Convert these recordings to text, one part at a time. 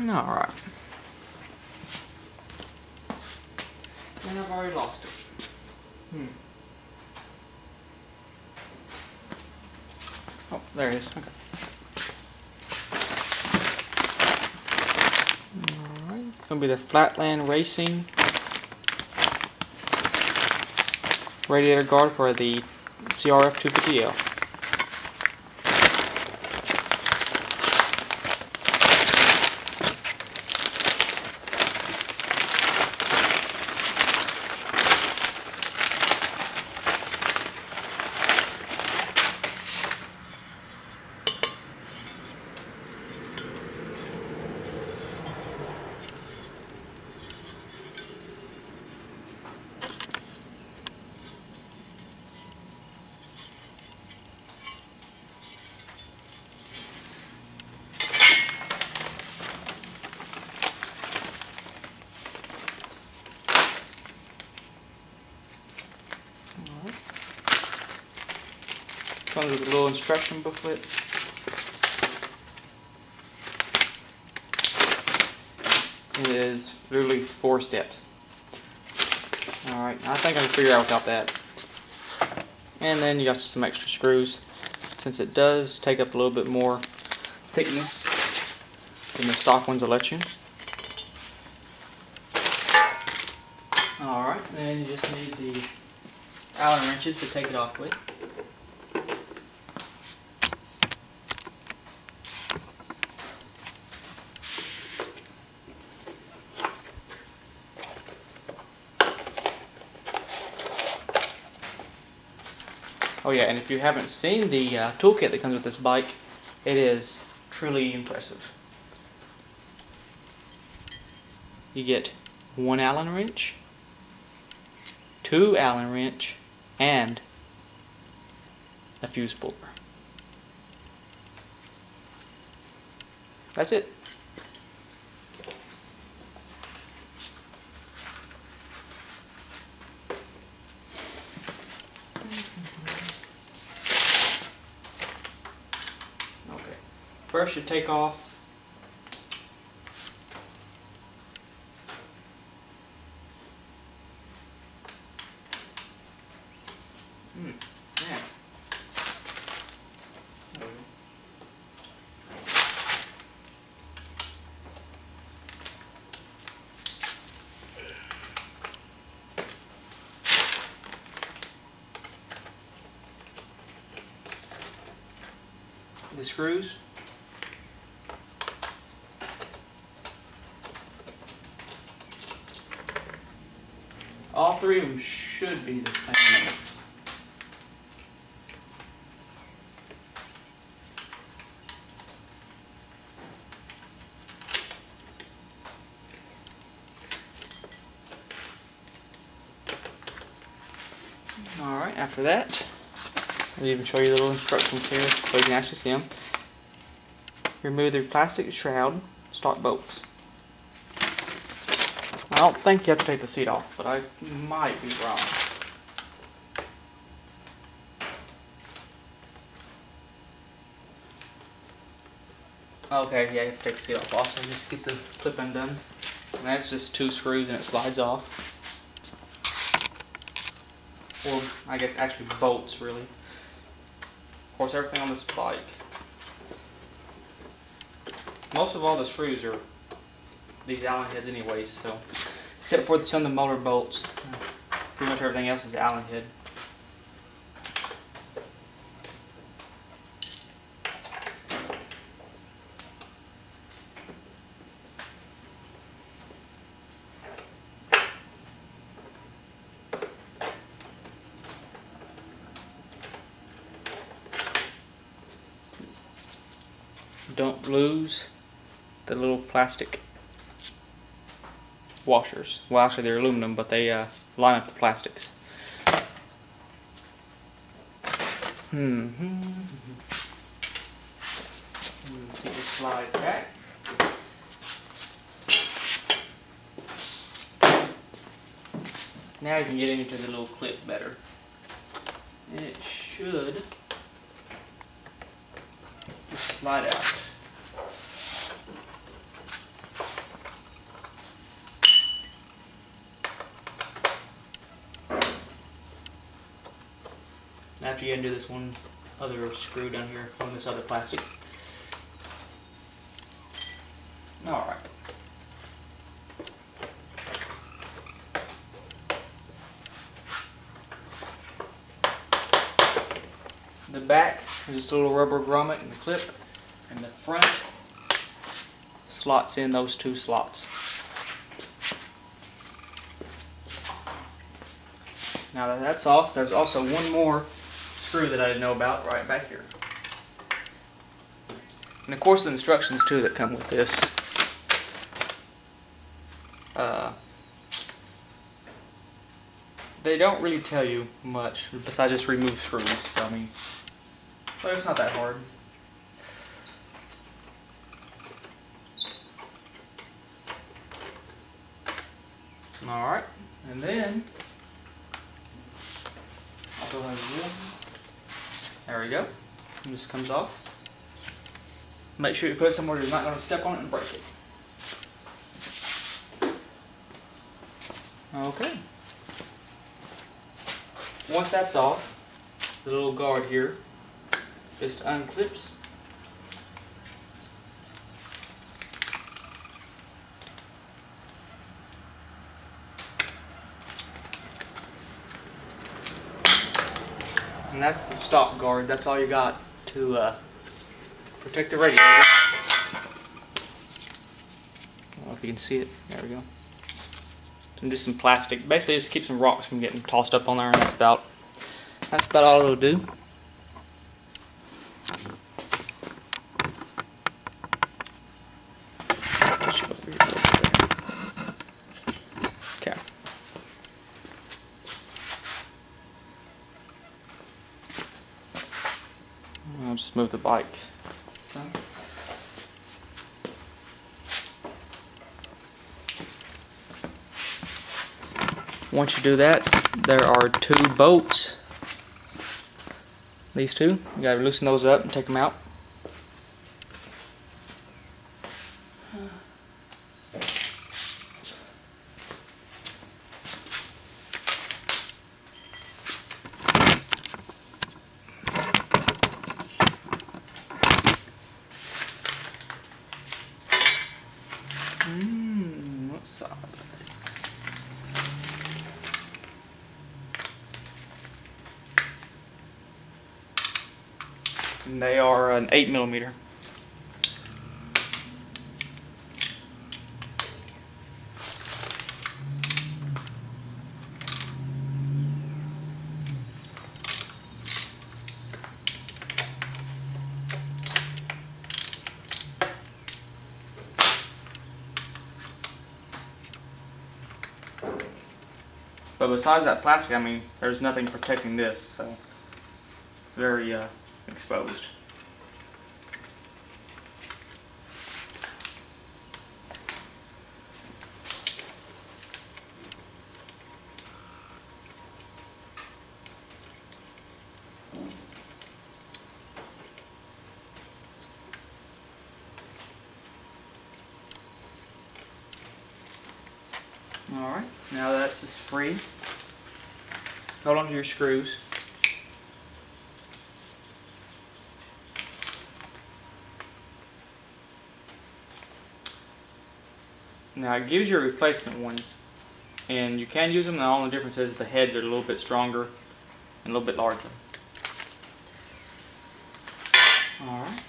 Alright. And I've already lost it. Oh, there it is. Okay. Alright. It's going to be the Flatland Racing radiator guard for the CRF 250L. Comes with a little instruction booklet. It is literally 4 steps. Alright, I think I can figure out without that. And then you got some extra screws, since it does take up a little bit more thickness than the stock ones will let you. Alright, then you just need the Allen wrenches to take it off with. Oh yeah, and if you haven't seen the toolkit that comes with this bike, it is truly impressive. You get 1 Allen wrench, 2 Allen wrench, and a fuse puller. That's it. Okay. First you take off yeah. The screws. All 3 of them should be the same. Alright, after that, I'll even show you the little instructions here so you can actually see them. Remove the plastic shroud, stock bolts. I don't think you have to take the seat off, but I might be wrong. Okay, yeah, you have to take the seat off also just to get the clip undone. And that's just 2 screws and it slides off. Or, I guess, actually bolts, really. Of course, everything on this bike. Most of all the screws are these Allen heads anyways, so. Except for some of the motor bolts. Pretty much everything else is Allen head. Don't lose the little plastic washers. Well, actually they're aluminum, but they line up the plastics. See, this slides back. Now you can get into the little clip better. And it should just slide out. after you undo this one other screw down here on this other plastic. Alright. The back is this little rubber grommet and the clip, and the front slots in those two slots. Now that that's off, there's also one more screw that I didn't know about right back here. And of course the instructions too that come with this. They don't really tell you much besides just remove screws, so I mean, but it's not that hard. Alright, and then I'll go ahead and there we go. And this comes off. Make sure you put it somewhere you're not going to step on it and break it. Okay. Once that's off, the little guard here just unclips. And that's the stop guard. That's all you got to protect the radiator. I don't know if you can see it. There we go. And just some plastic. Basically just keep some rocks from getting tossed up on there, and that's about all it'll do. Okay. I'll just move the bike. Once you do that, there are two bolts. These two, you gotta loosen those up and take them out. What's up? And they are an 8mm. But besides that plastic, I mean, there's nothing protecting this, so it's very exposed. Alright, now that's just free. Hold on to your screws. Now it gives you replacement ones, and you can use them. The only difference is the heads are a little bit stronger and a little bit larger. Alright.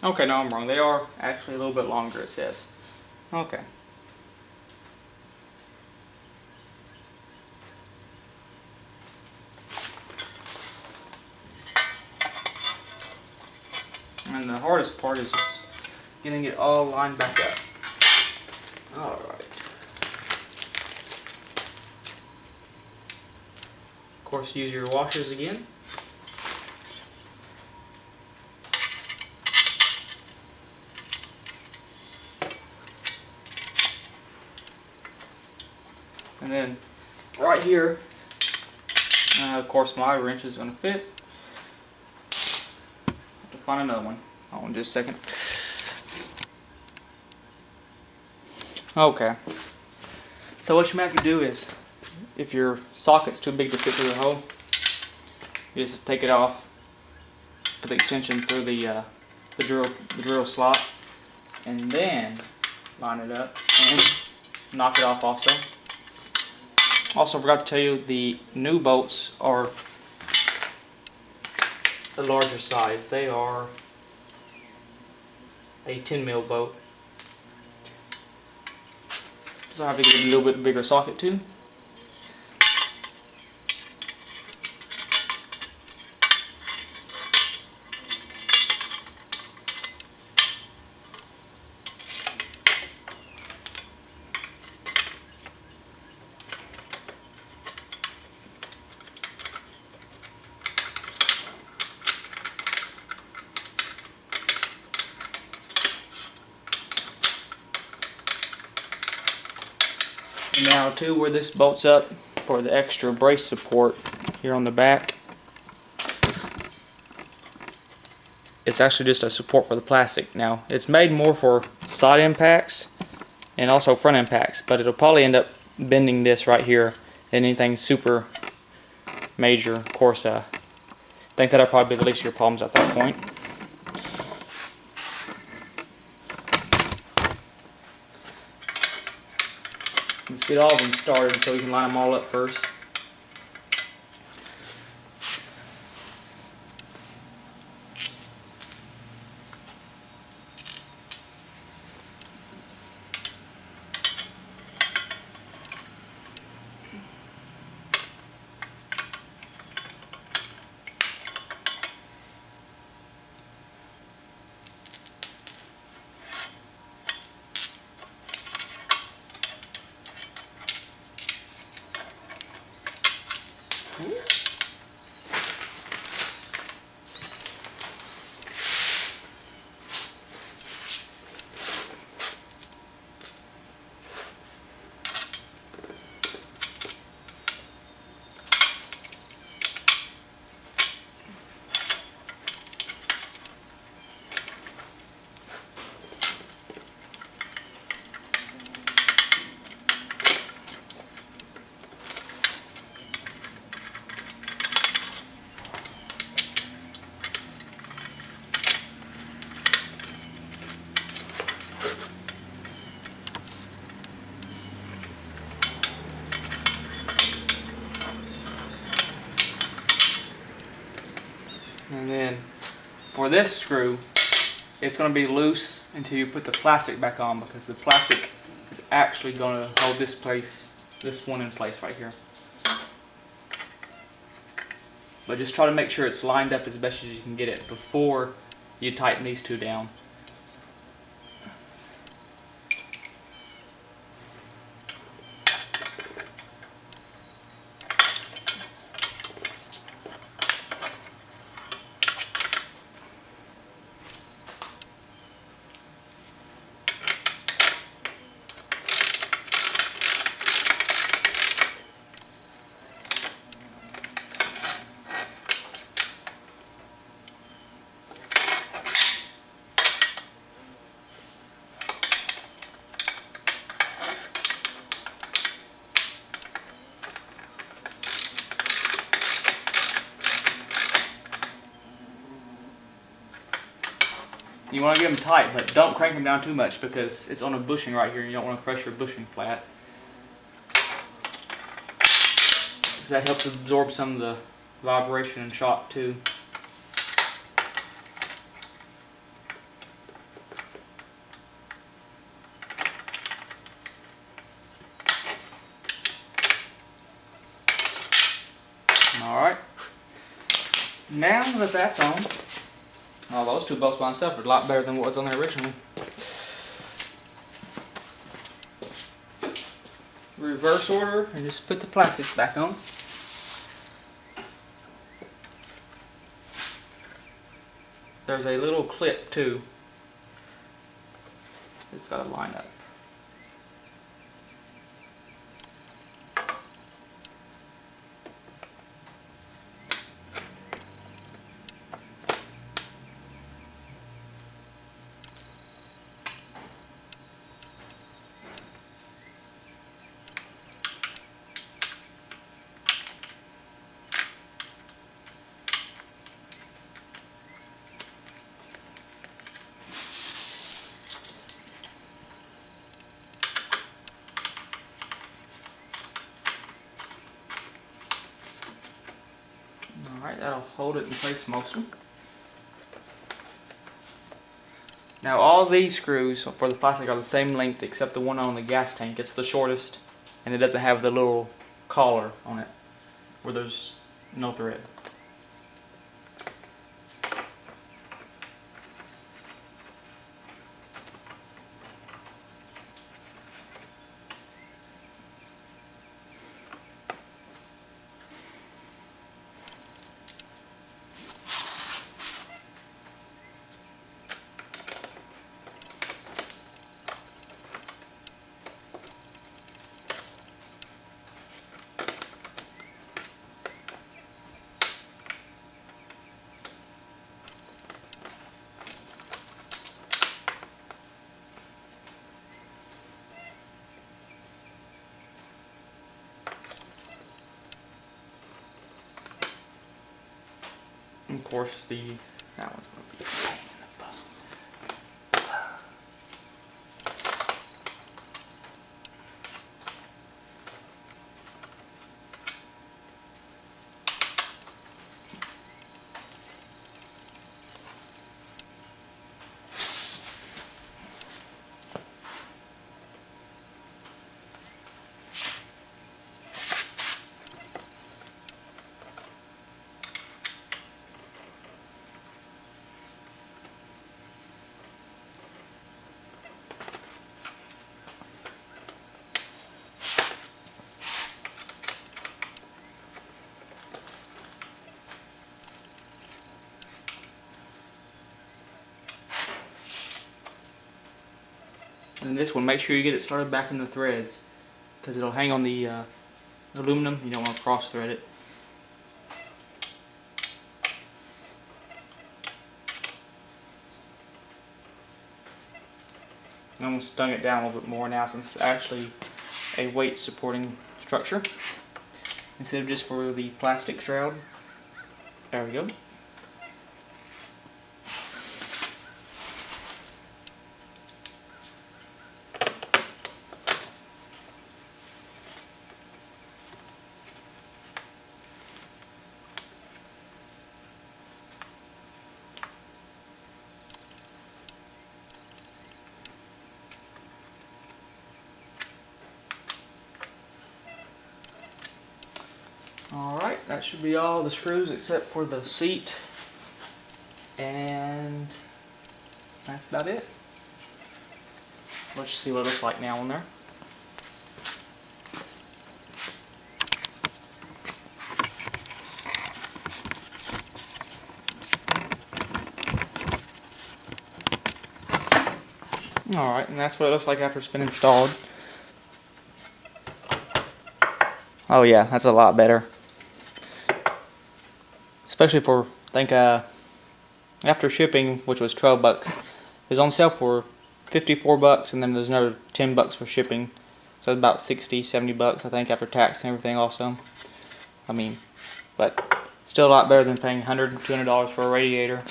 Okay, no, I'm wrong. They are actually a little bit longer, it says. Okay. And the hardest part is just getting it all lined back up. Alright. Of course, use your washers again. And then right here, of course my wrench is going to fit. Have to find another one. Hold on just a second. Okay. So what you might have to do is, if your socket's too big to fit through the hole, you just take it off, put the extension through the drill slot, and then line it up and knock it off also. Also forgot to tell you, the new bolts are the larger size. They are a 10 mil bolt. So I have to get a little bit bigger socket too. Now too, where this bolts up for the extra brace support here on the back, it's actually just a support for the plastic. Now it's made more for side impacts and also front impacts, but it'll probably end up bending this right here and anything super major. Of course, I think that'll probably be the least of your problems at that point. Let's get all of them started so we can line them all up first. And then for this screw, it's going to be loose until you put the plastic back on, because the plastic is actually going to hold this one in place right here. But just try to make sure it's lined up as best as you can get it before you tighten these two down. You want to get them tight, but don't crank them down too much because it's on a bushing right here and you don't want to crush your bushing flat. Because that helps absorb some of the vibration and shock too. Alright, now that that's on, oh, those two bolts by themselves are a lot better than what was on there originally. Reverse order and just put the plastics back on. There's a little clip too. It's got to line up. that'll hold it in place mostly. Now all these screws for the plastic are the same length except the one on the gas tank. It's the shortest and it doesn't have the little collar on it where there's no thread. And of course that one's going to be a pain in the butt. And this one, make sure you get it started back in the threads because it'll hang on the aluminum. You don't want to cross thread it. I almost stung it down a little bit more now since it's actually a weight supporting structure instead of just for the plastic shroud. There we go. Alright, that should be all the screws except for the seat, and that's about it. Let's see what it looks like now on there. Alright, and that's what it looks like after it's been installed. Oh yeah, that's a lot better. Especially for, I think, after shipping, which was 12 bucks. It was on sale for 54 bucks, and then there's another 10 bucks for shipping. So it's about 60, 70 bucks, I think, after tax and everything also. I mean, but still a lot better than paying $100, $200 for a radiator.